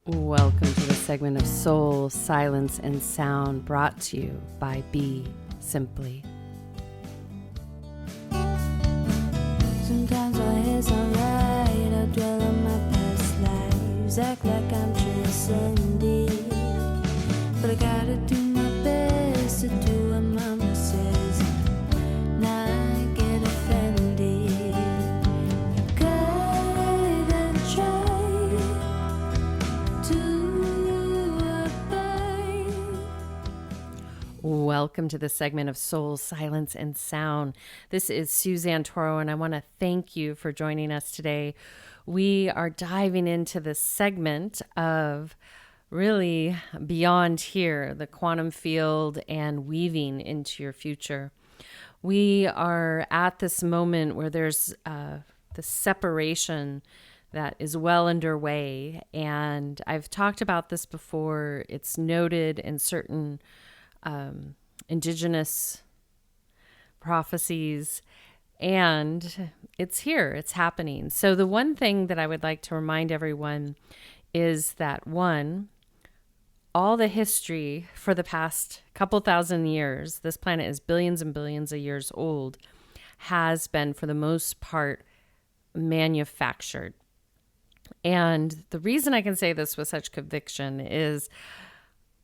Welcome to the segment of Soul, Silence, and Sound brought to you by BeSimply. Sometimes my head's alright, I dwell on my past lives, act like I'm transcending. But I gotta do my best to do what mama says, not get offended. Guide and try to abide. Welcome to the segment of Soul, Silence, and Sound. This is Suzanne Toro, and I want to thank you for joining us today. We are diving into this segment of really beyond here, the quantum field and weaving into your future. We are at this moment where there's the separation that is well underway, and I've talked about this before. It's noted in certain indigenous prophecies, and it's here, it's happening. So the one thing that I would like to remind everyone is that, one, all the history for the past couple thousand years, this planet is billions and billions of years old, has been for the most part manufactured. And the reason I can say this with such conviction is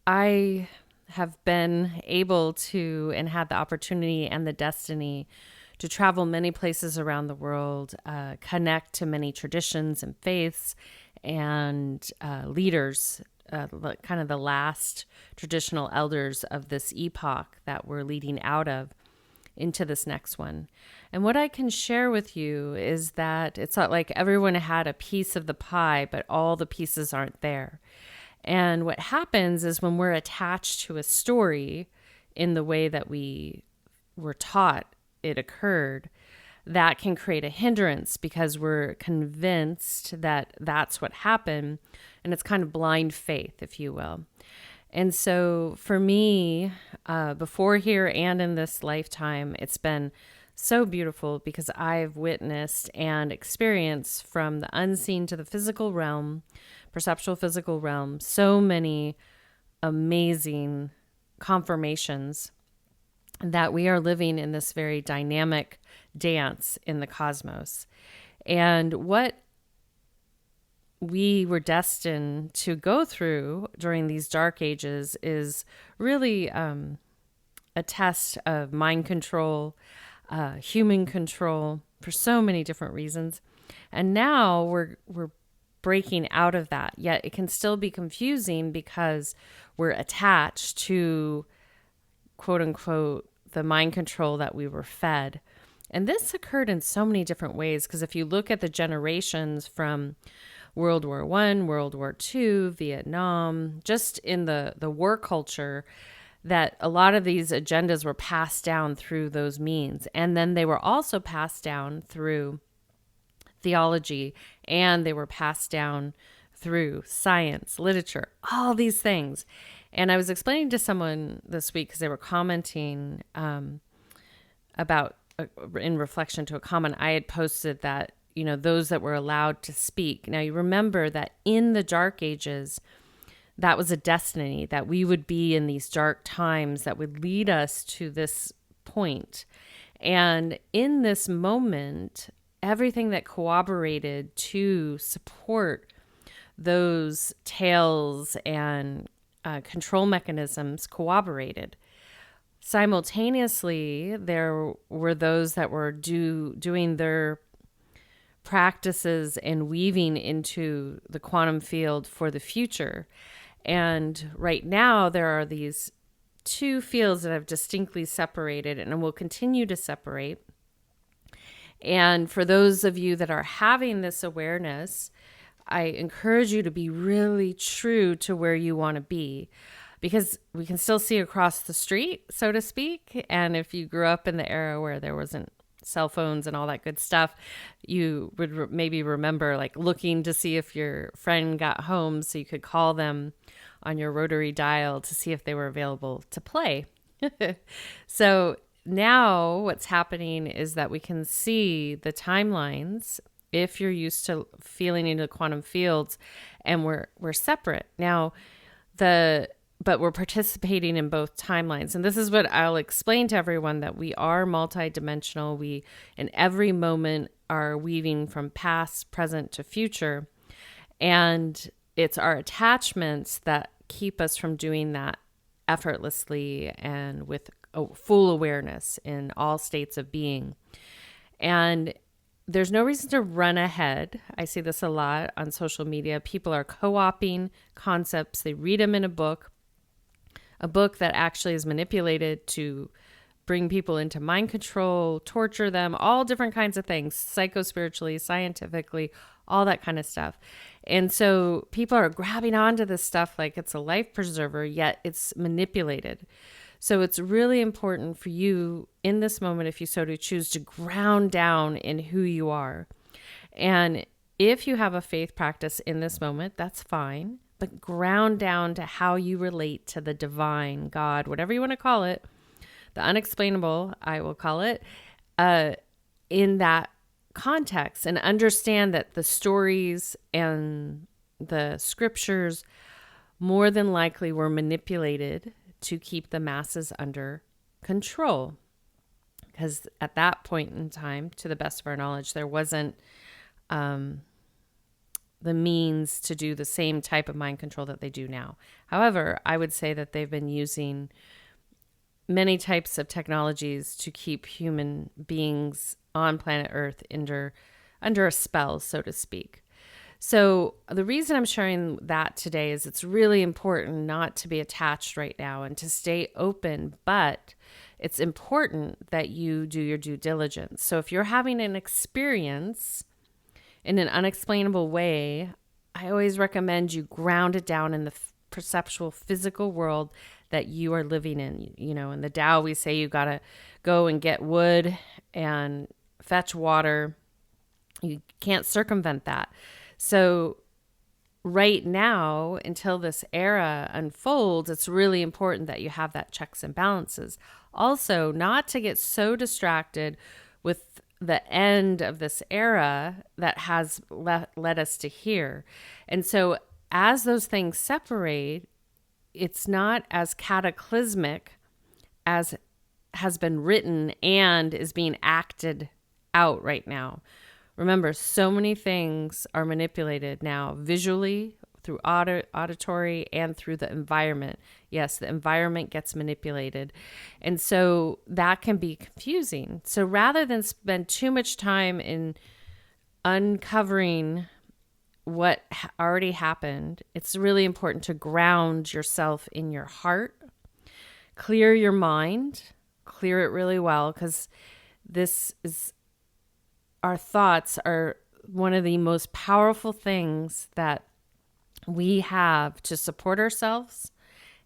I have been able to and had the opportunity and the destiny to travel many places around the world, connect to many traditions and faiths and leaders, kind of the last traditional elders of this epoch that we're leading out of into this next one. And what I can share with you is that it's not like everyone had a piece of the pie, but all the pieces aren't there. And what happens is when we're attached to a story in the way that we were taught it occurred, that can create a hindrance because we're convinced that that's what happened. And it's kind of blind faith, if you will. And so for me, before here and in this lifetime, it's been so beautiful because I've witnessed and experienced from the unseen to the physical realm, perceptual physical realm, so many amazing confirmations that we are living in this very dynamic dance in the cosmos. And what we were destined to go through during these dark ages is really a test of mind control, human control, for so many different reasons. And now we're breaking out of that, yet it can still be confusing because we're attached to, quote unquote, the mind control that we were fed. And this occurred in so many different ways, because if you look at the generations from World War I, World War II, Vietnam, just in the war culture, that a lot of these agendas were passed down through those means. And then they were also passed down through theology, and they were passed down through science, literature, all these things. And I was explaining to someone this week because they were commenting about, in reflection to a comment I had posted, that, you know, those that were allowed to speak. Now, you remember that in the dark ages, that was a destiny, that we would be in these dark times that would lead us to this point. And in this moment, everything that corroborated to support those tales and control mechanisms corroborated. Simultaneously, there were those that were doing their practices and weaving into the quantum field for the future. And right now, there are these two fields that have distinctly separated and will continue to separate. And for those of you that are having this awareness, I encourage you to be really true to where you want to be, because we can still see across the street, so to speak. And if you grew up in the era where there wasn't cell phones and all that good stuff, you would maybe remember like looking to see if your friend got home so you could call them on your rotary dial to see if they were available to play. So now what's happening is that we can see the timelines if you're used to feeling into quantum fields, and we're separate. Now, but we're participating in both timelines. And this is what I'll explain to everyone, that we are multidimensional. We, in every moment, are weaving from past, present to future. And it's our attachments that keep us from doing that effortlessly and with full awareness in all states of being. And there's no reason to run ahead. I see this a lot on social media. People are co-opting concepts. They read them in a book that actually is manipulated to bring people into mind control, torture them, all different kinds of things, psycho-spiritually, scientifically, all that kind of stuff. And so people are grabbing onto this stuff like it's a life preserver, yet it's manipulated. So it's really important for you in this moment, if you so to choose, to ground down in who you are. And if you have a faith practice in this moment, that's fine. But ground down to how you relate to the divine, God, whatever you want to call it, the unexplainable, I will call it, in that context, and understand that the stories and the scriptures more than likely were manipulated to keep the masses under control. Because at that point in time, to the best of our knowledge, there wasn't the means to do the same type of mind control that they do now. However, I would say that they've been using many types of technologies to keep human beings on planet Earth under a spell, so to speak. So the reason I'm sharing that today is it's really important not to be attached right now and to stay open, but it's important that you do your due diligence. So if you're having an experience in an unexplainable way, I always recommend you ground it down in the perceptual physical world that you are living in. You know, in the Tao, we say you got to go and get wood and fetch water. You can't circumvent that. So right now, until this era unfolds, it's really important that you have that checks and balances. Also, not to get so distracted with the end of this era that has led us to here. And so as those things separate, it's not as cataclysmic as has been written and is being acted out right now. Remember, so many things are manipulated now visually, through auditory, and through the environment. Yes, the environment gets manipulated. And so that can be confusing. So rather than spend too much time in uncovering what already happened, it's really important to ground yourself in your heart, clear your mind, clear it really well, because our thoughts are one of the most powerful things that we have to support ourselves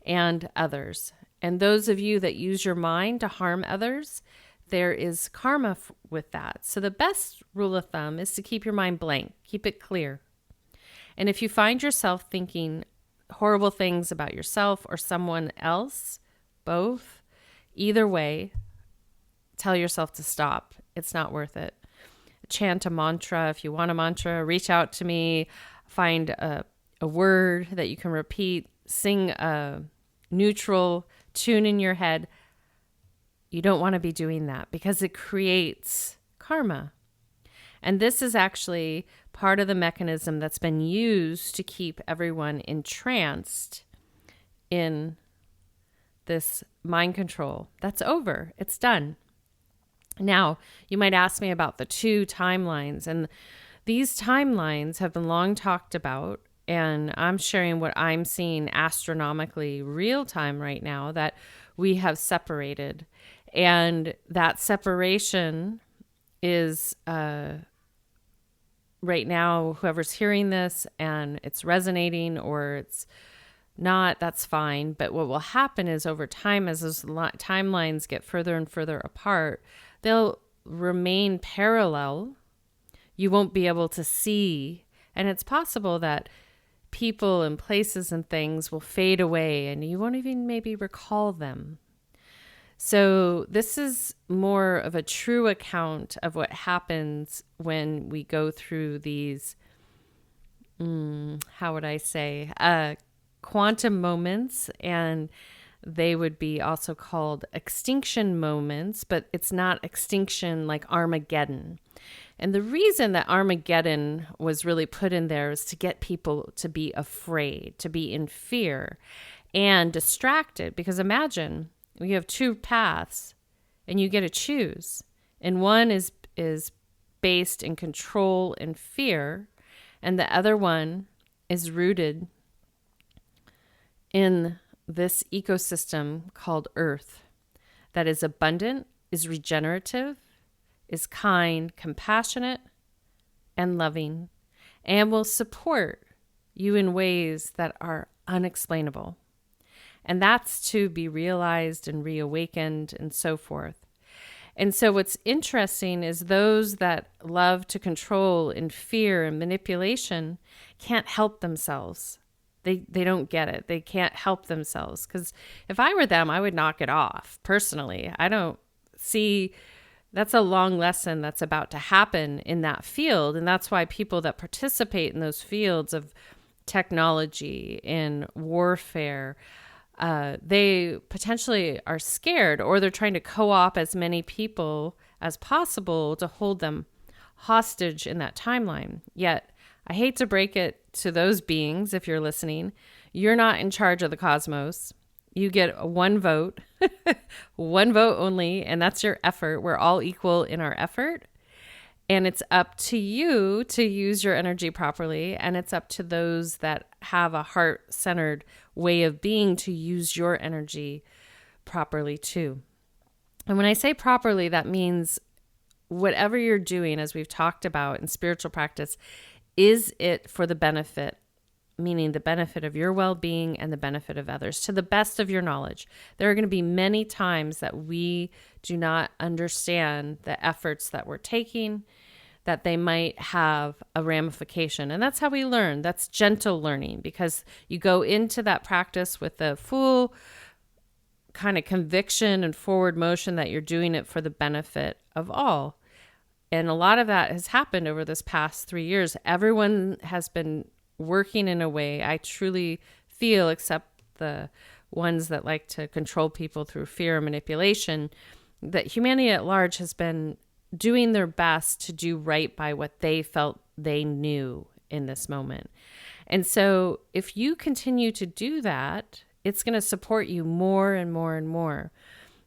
and others. And those of you that use your mind to harm others, there is karma with that. So the best rule of thumb is to keep your mind blank, keep it clear. And if you find yourself thinking horrible things about yourself or someone else, both, either way, tell yourself to stop. It's not worth it. Chant a mantra. If you want a mantra, reach out to me. Find a word that you can repeat. Sing a neutral tune in your head. You don't want to be doing that because it creates karma. And this is actually part of the mechanism that's been used to keep everyone entranced in this mind control. That's over. It's done. Now, you might ask me about the two timelines, and these timelines have been long talked about, and I'm sharing what I'm seeing astronomically real time right now that we have separated. And that separation is right now, whoever's hearing this and it's resonating or it's not, that's fine. But what will happen is over time, as those timelines get further and further apart, they'll remain parallel. You won't be able to see. And it's possible that people and places and things will fade away and you won't even maybe recall them. So this is more of a true account of what happens when we go through these, how would I say, quantum moments, and they would be also called extinction moments, but it's not extinction like Armageddon. And the reason that Armageddon was really put in there is to get people to be afraid, to be in fear and distracted. Because imagine you have two paths and you get to choose. And one is based in control and fear, and the other one is rooted in this ecosystem called Earth that is abundant, is regenerative, is kind, compassionate, and loving, and will support you in ways that are unexplainable. And that's to be realized and reawakened and so forth. And so what's interesting is those that love to control and fear and manipulation can't help themselves. They don't get it. They can't help themselves. Because if I were them, I would knock it off. Personally, I don't see that's a long lesson that's about to happen in that field. And that's why people that participate in those fields of technology and warfare, they potentially are scared, or they're trying to co-opt as many people as possible to hold them hostage in that timeline. Yet, I hate to break it to those beings, if you're listening, you're not in charge of the cosmos. You get one vote, one vote only, and that's your effort. We're all equal in our effort. And it's up to you to use your energy properly. And it's up to those that have a heart-centered way of being to use your energy properly too. And when I say properly, that means whatever you're doing, as we've talked about in spiritual practice, is it for the benefit, meaning the benefit of your well-being and the benefit of others, to the best of your knowledge. There are going to be many times that we do not understand the efforts that we're taking, that they might have a ramification. And that's how we learn. That's gentle learning, because you go into that practice with the full kind of conviction and forward motion that you're doing it for the benefit of all. And a lot of that has happened over this past 3 years. Everyone has been working in a way, I truly feel, except the ones that like to control people through fear and manipulation, that humanity at large has been doing their best to do right by what they felt they knew in this moment. And so if you continue to do that, it's going to support you more and more and more.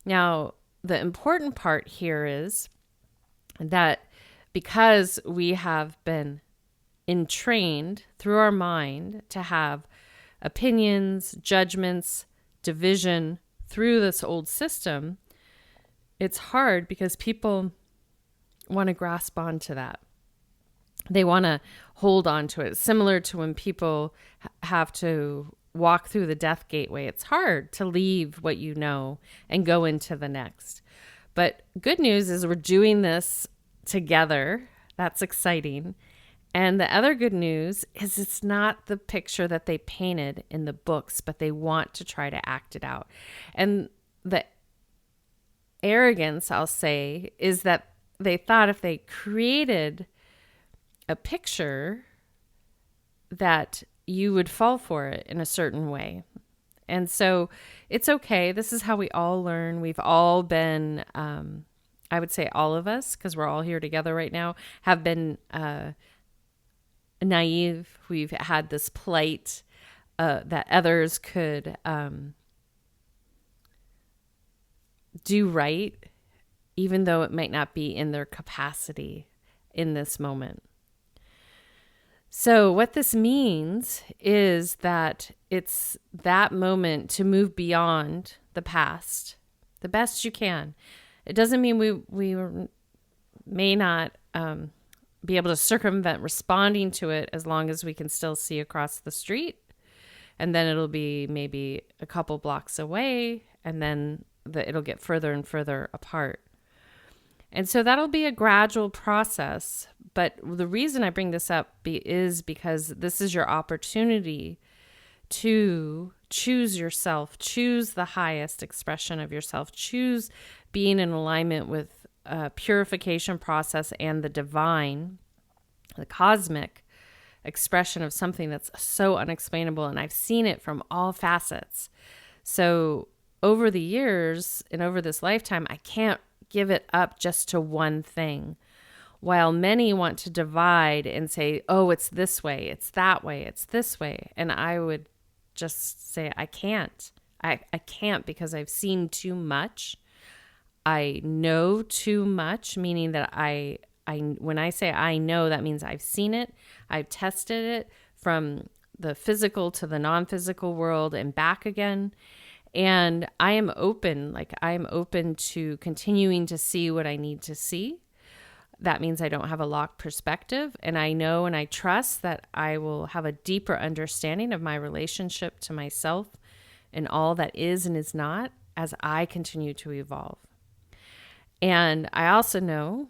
Now, the important part here is that because we have been entrained through our mind to have opinions, judgments, division through this old system, it's hard because people want to grasp onto that. They want to hold on to it. Similar to when people have to walk through the death gateway. It's hard to leave what you know and go into the next. But good news is we're doing this together. That's exciting. And the other good news is it's not the picture that they painted in the books, but they want to try to act it out. And the arrogance, I'll say, is that they thought if they created a picture that you would fall for it in a certain way. And so it's okay. This is how we all learn. We've all been, I would say all of us, because we're all here together right now, have been naive. We've had this plight that others could do right, even though it might not be in their capacity in this moment. So what this means is that it's that moment to move beyond the past the best you can. It doesn't mean we may not be able to circumvent responding to it as long as we can still see across the street. And then it'll be maybe a couple blocks away, and then it'll get further and further apart. And so that'll be a gradual process. But the reason I bring this up is because this is your opportunity to choose yourself, choose the highest expression of yourself, choose being in alignment with a purification process and the divine, the cosmic expression of something that's so unexplainable. And I've seen it from all facets. So over the years and over this lifetime, I can't give it up just to one thing. While many want to divide and say, oh, it's this way, it's that way, it's this way. And I would just say, I can't. I can't, because I've seen too much. I know too much, meaning that when I say I know, that means I've seen it. I've tested it from the physical to the non-physical world and back again. And I am open to continuing to see what I need to see. That means I don't have a locked perspective, and I know and I trust that I will have a deeper understanding of my relationship to myself and all that is and is not as I continue to evolve. And I also know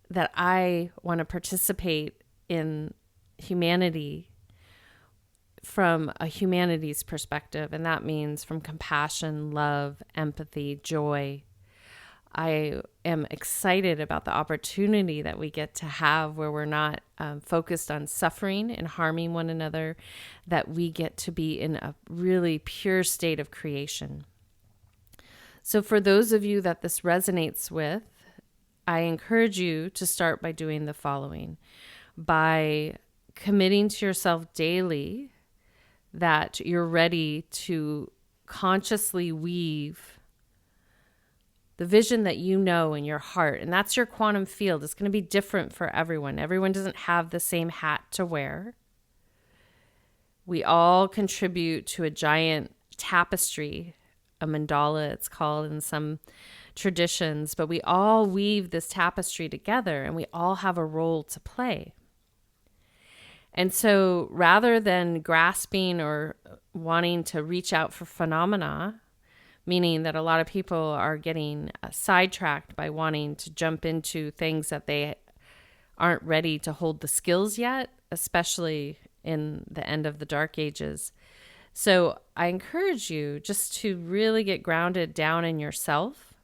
that I want to participate in humanity from a humanities perspective, and that means from compassion, love, empathy, joy. I am excited about the opportunity that we get to have where we're not focused on suffering and harming one another, that we get to be in a really pure state of creation. So for those of you that this resonates with, I encourage you to start by doing the following. By committing to yourself daily that you're ready to consciously weave the vision that you know in your heart. And that's your quantum field. It's going to be different for everyone. Everyone doesn't have the same hat to wear. We all contribute to a giant tapestry, a mandala it's called in some traditions, but we all weave this tapestry together and we all have a role to play. And so rather than grasping or wanting to reach out for phenomena, meaning that a lot of people are getting sidetracked by wanting to jump into things that they aren't ready to hold the skills yet, especially in the end of the dark ages. So I encourage you just to really get grounded down in yourself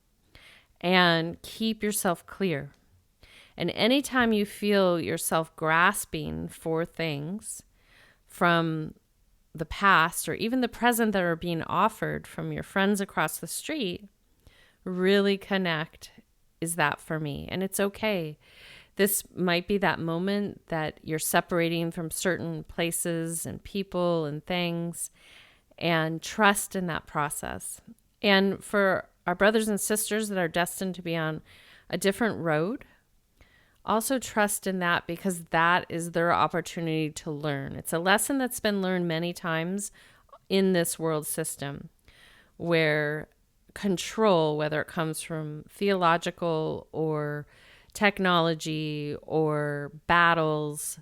and keep yourself clear. And anytime you feel yourself grasping for things from the past or even the present that are being offered from your friends across the street, really connect. Is that for me? And it's okay. This might be that moment that you're separating from certain places and people and things, and trust in that process. And for our brothers and sisters that are destined to be on a different road, also trust in that, because that is their opportunity to learn. It's a lesson that's been learned many times in this world system, where control, whether it comes from theological or technology or battles,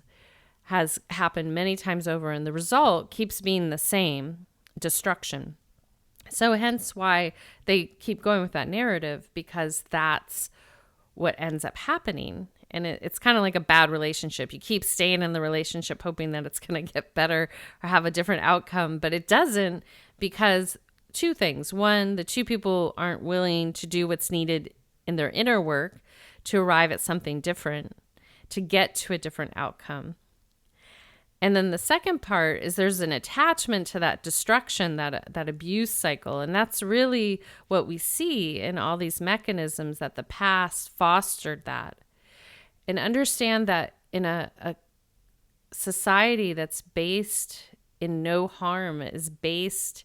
has happened many times over, and the result keeps being the same: destruction. So hence why they keep going with that narrative, because that's what ends up happening. And it's kind of like a bad relationship. You keep staying in the relationship hoping that it's going to get better or have a different outcome, but it doesn't, because two things. One, the two people aren't willing to do what's needed in their inner work to arrive at something different, to get to a different outcome. And then the second part is there's an attachment to that destruction, that abuse cycle. And that's really what we see in all these mechanisms, that the past fostered that. And understand that in a society that's based in no harm, is based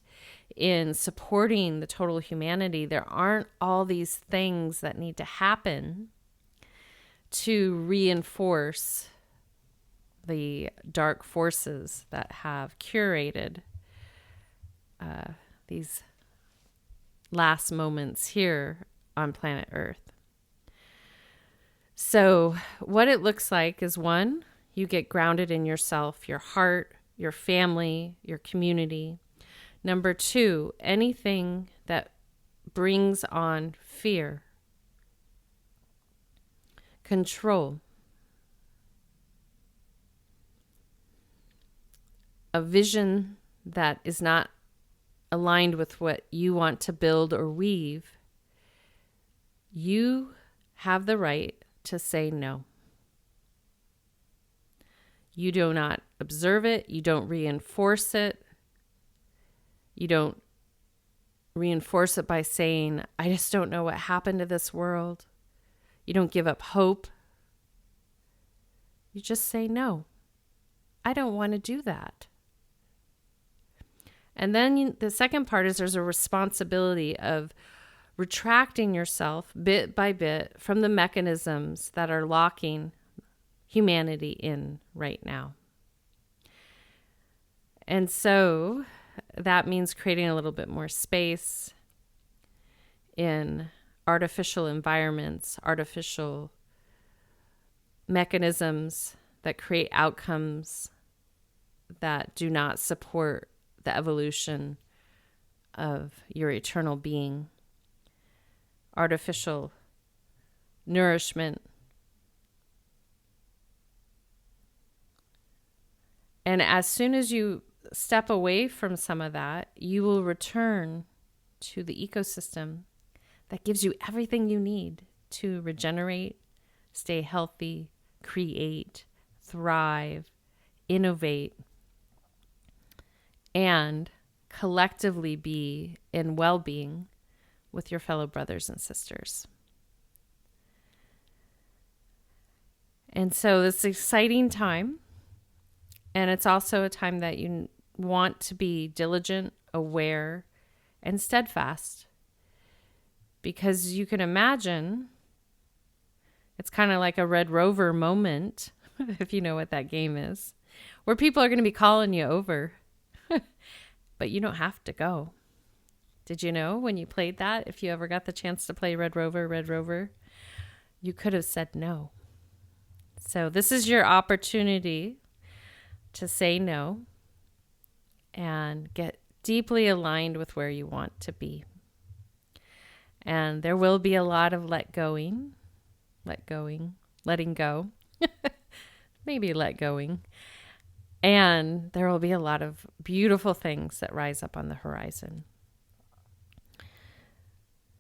in supporting the total humanity, there aren't all these things that need to happen to reinforce the dark forces that have curated these last moments here on planet Earth. So what it looks like is, one, you get grounded in yourself, your heart, your family, your community. Number two, anything that brings on fear, control, a vision that is not aligned with what you want to build or weave, you have the right to say no. You do not observe it. You don't reinforce it. You don't reinforce it by saying, I just don't know what happened to this world. You don't give up hope. You just say, no, I don't want to do that. And then the second part is there's a responsibility of retracting yourself bit by bit from the mechanisms that are locking humanity in right now. And so that means creating a little bit more space in artificial environments, artificial mechanisms that create outcomes that do not support the evolution of your eternal being. Artificial nourishment. And as soon as you step away from some of that, you will return to the ecosystem that gives you everything you need to regenerate, stay healthy, create, thrive, innovate, and collectively be in well-being with your fellow brothers and sisters. And so this is an exciting time. And it's also a time that you want to be diligent, aware, and steadfast. Because you can imagine it's kind of like a Red Rover moment, if you know what that game is, where people are going to be calling you over. But you don't have to go. Did you know when you played that, if you ever got the chance to play Red Rover, you could have said no. So this is your opportunity to say no and get deeply aligned with where you want to be. And there will be a lot of letting go, maybe let going. And there will be a lot of beautiful things that rise up on the horizon.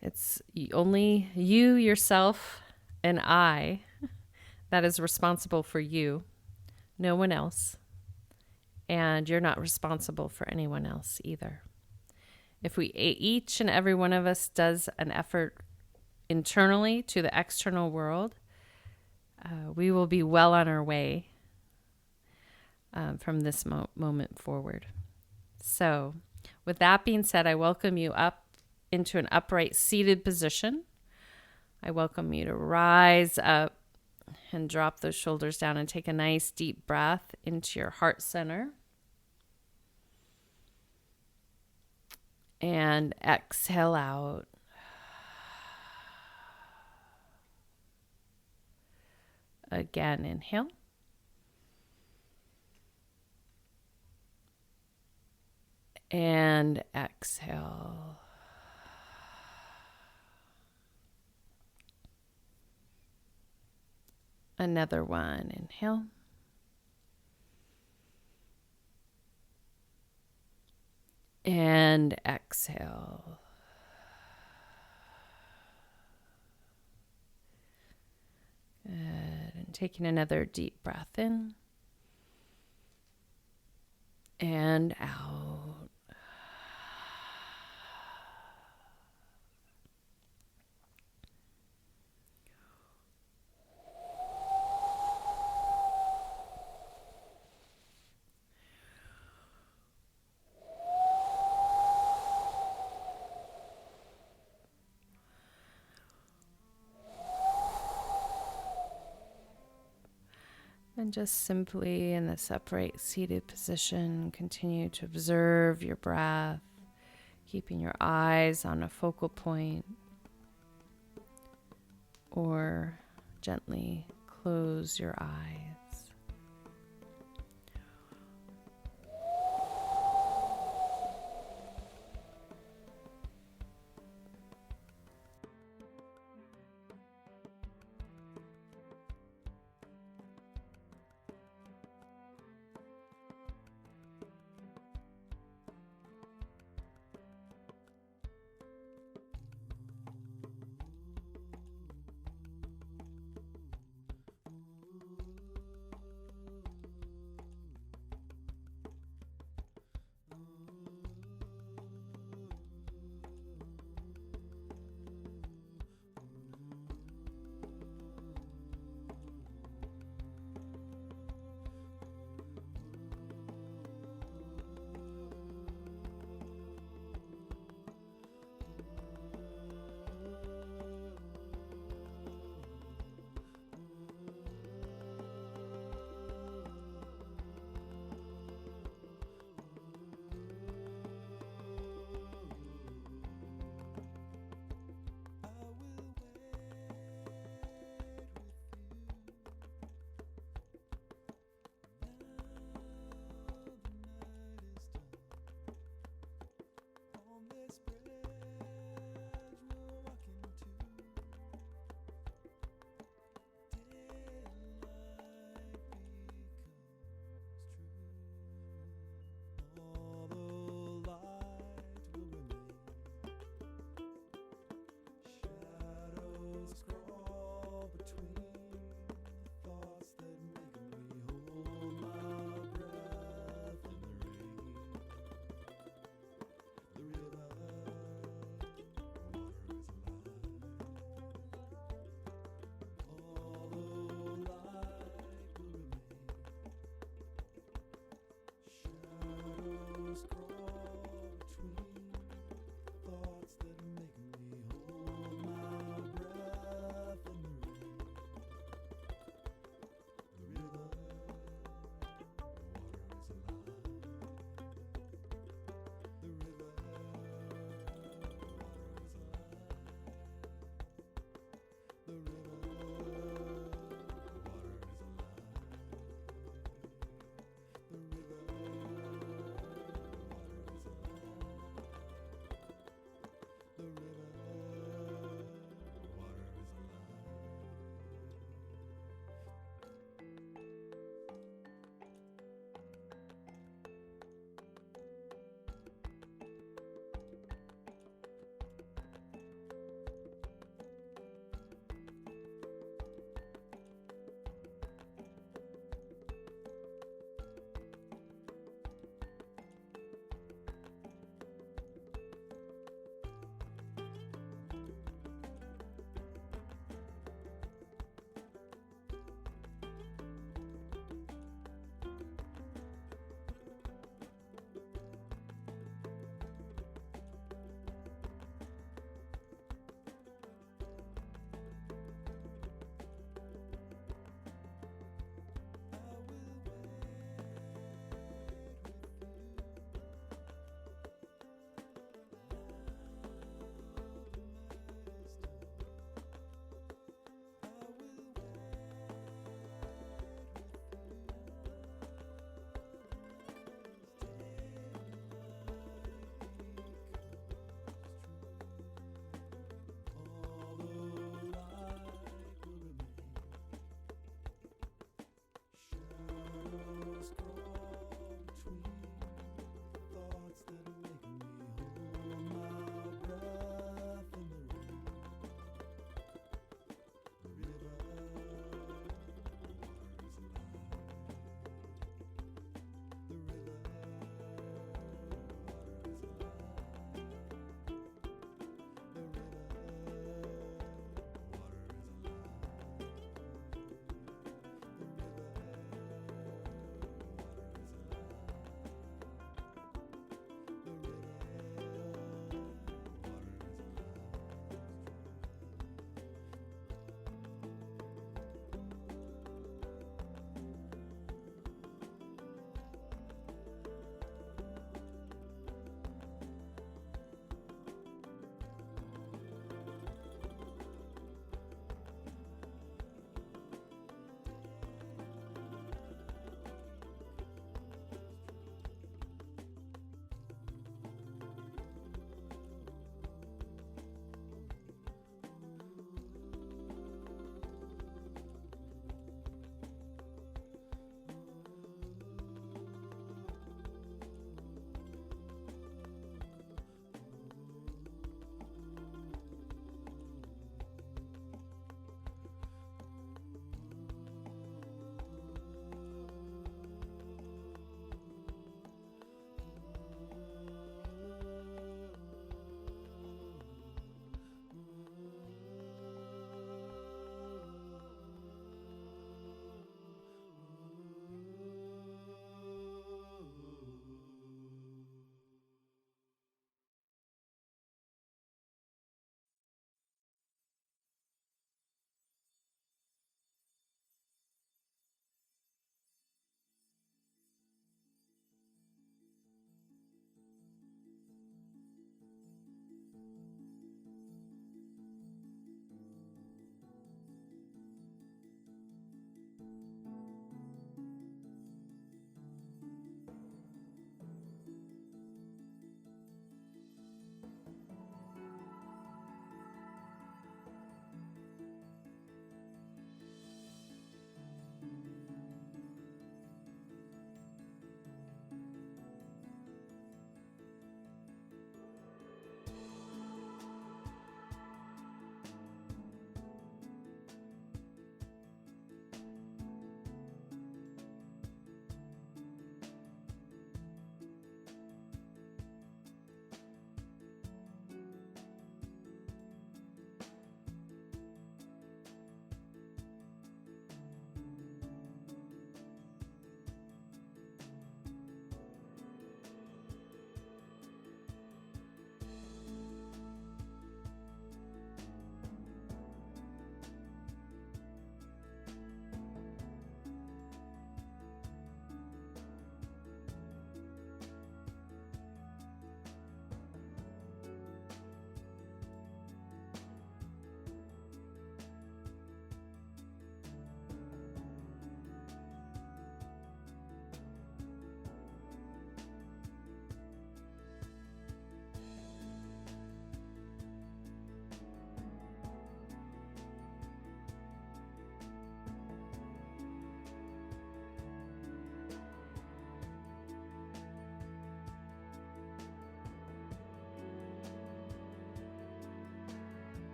It's only you, yourself, and I that is responsible for you, no one else. And you're not responsible for anyone else either. If each and every one of us does an effort internally to the external world, we will be well on our way from this moment forward. So with that being said, I welcome you up into an upright seated position. I welcome you to rise up and drop those shoulders down and take a nice deep breath into your heart center. And exhale out. Again, inhale. And exhale. Another one, inhale. And exhale. Good. And taking another deep breath in and out. And just simply in this upright seated position, continue to observe your breath, keeping your eyes on a focal point, or gently close your eyes.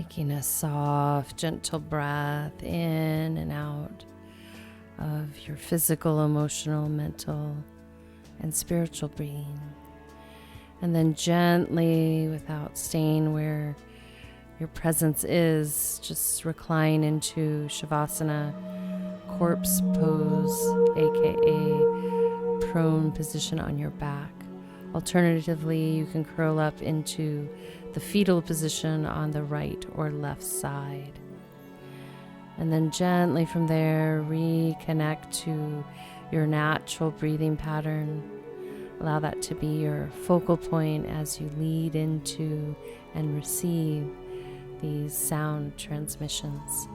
Taking a soft, gentle breath in and out of your physical, emotional, mental, and spiritual being. And then gently, without staying where your presence is, just recline into Shavasana, corpse pose, aka prone position on your back. Alternatively, you can curl up into the fetal position on the right or left side. And then gently from there, reconnect to your natural breathing pattern. Allow that to be your focal point as you lead into and receive these sound transmissions.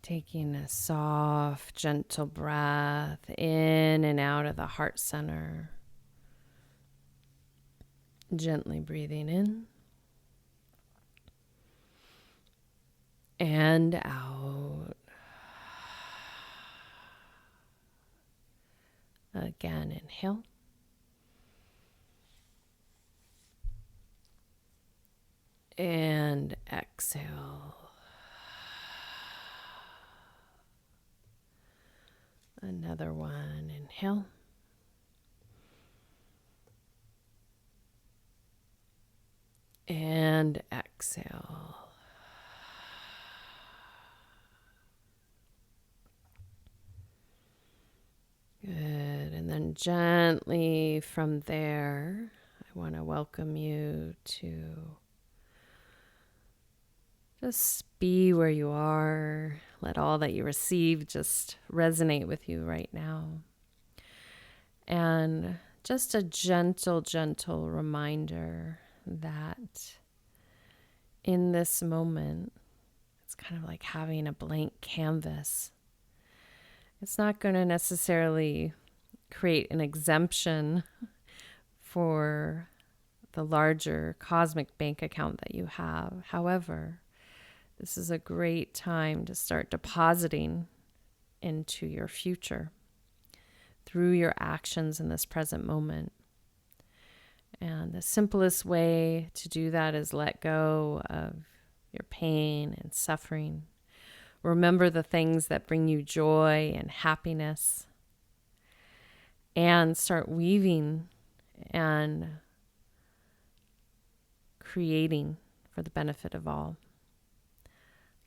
Taking a soft, gentle breath in and out of the heart center. Gently breathing in and out. Again, inhale. And exhale. Another one. Inhale. And exhale. Good. And then gently from there, I want to welcome you to just be where you are. Let all that you receive just resonate with you right now. And just a gentle, gentle reminder that in this moment, it's kind of like having a blank canvas. It's not going to necessarily create an exemption for the larger cosmic bank account that you have. However, this is a great time to start depositing into your future through your actions in this present moment. And the simplest way to do that is let go of your pain and suffering. Remember the things that bring you joy and happiness, and start weaving and creating for the benefit of all.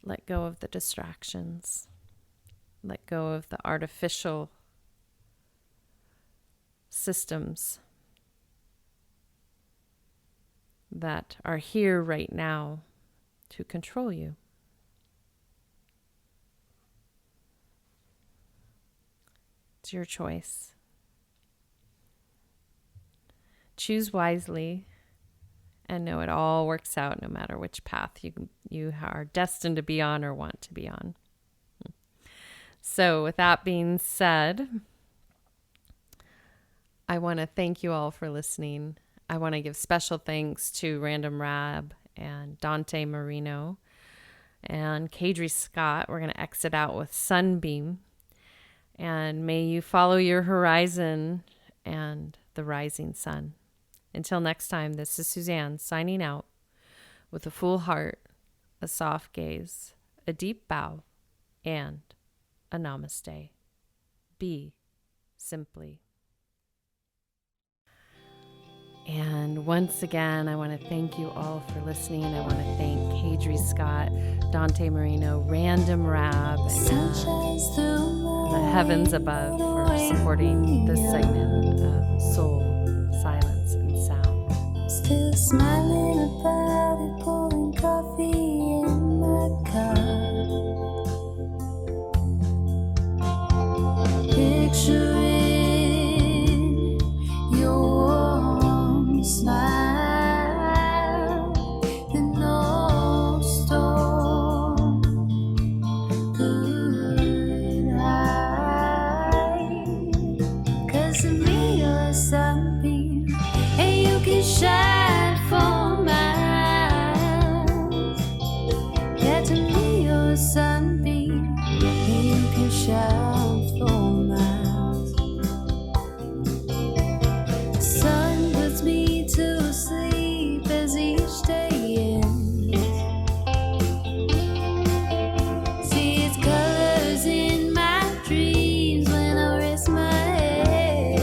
Let go of the distractions. Let go of the artificial systems that are here right now to control you. It's your choice. Choose wisely and know it all works out no matter which path you are destined to be on or want to be on. So with that being said, I want to thank you all for listening. I want to give special thanks to Random Rab and Dante Marino and Kadri Scott. We're going to exit out with Sunbeam. And may you follow your horizon and the rising sun. Until next time, this is Suzanne signing out with a full heart, a soft gaze, a deep bow, and a namaste. Be simply. And once again, I want to thank you all for listening. I want to thank Kadri Scott, Dante Marino, Random Rab, and the heavens above for supporting this segment of Soul, Silence, and Sound. Still smiling about it, pouring coffee in my cup. Picturing your warm smile, the no storm could hide. 'Cause to me you're a sunbeam, and you can shine for miles. Yeah, to me you're a sunbeam, and you can shine for miles. The sun puts me to sleep as each day ends. See its colors in my dreams when I rest my head.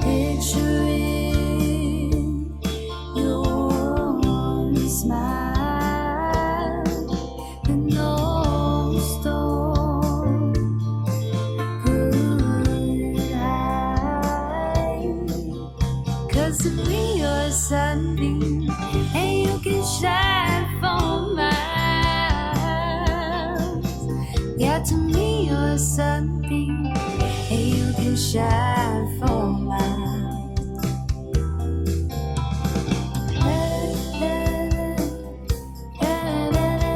Picturing your warm smile, and no storm could hide. 'Cause to me you're a sunbeam, and you can shine for miles. Yeah, to me you're a sunbeam, and you can shine for miles. La, la, la, la, la, la.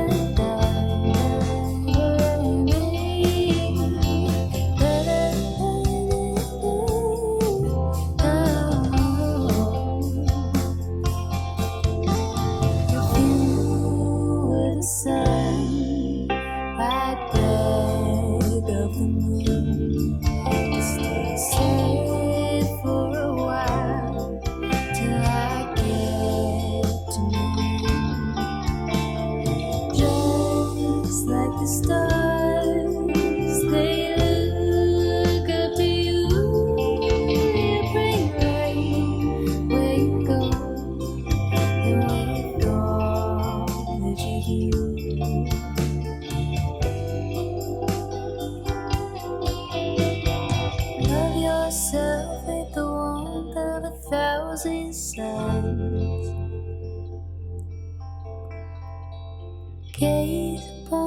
of 1,000 suns. Gaze upon